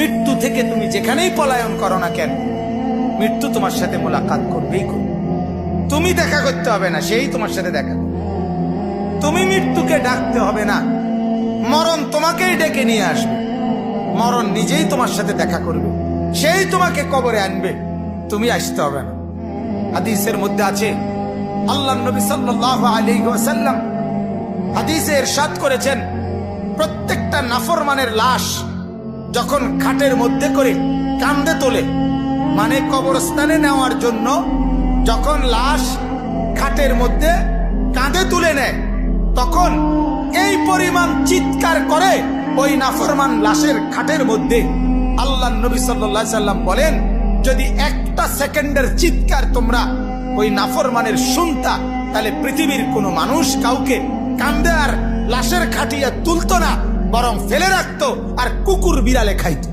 মৃত্যু থেকে তুমি যেখানেই পলায়ন করো না কেন, মৃত্যু তোমার সাথে মোলাকাত করবেই করবে। তুমি দেখা করতে হবে না, সেই তোমার সাথে দেখা করবে। তুমি মৃত্যুকে ডাকতে হবে না, মরণ তোমাকেই ডেকে নিয়ে আসবে। মরণ নিজেই তোমার সাথে দেখা করবে, সেই তোমাকে কবরে আনবে, তুমি আসতে হবে না। হাদিসের মধ্যে আছে, আল্লাহ নবী সাল্লাল্লাহু আলাইহি ওয়াসাল্লাম হাদিসে ইরশাদ করেছেন, প্রত্যেকটা নাফরমানের লাশ যখন খাটের মধ্যে করে কাঁধে তোলে, মানে কবরস্থানে নেওয়ার জন্য যখন লাশ খাটের মধ্যে কাঁধে তুলে নেয়, তখন এই পরিমাণ চিৎকার করে ওই নাফরমান লাশের খাটের মধ্যে। আল্লাহ নবী সাল্লাল্লাহু আলাইহি সাল্লাম বলেন, যদি একটা সেকেন্ডের চিৎকার তোমরা ওই নাফরমানের শুনতা, তাহলে পৃথিবীর কোনো মানুষ কাউকে কাঁধে আর লাশের খাটিয়া তুলতো না, বরং ফেলে রাখতো আর কুকুর বিড়ালে খাইতো।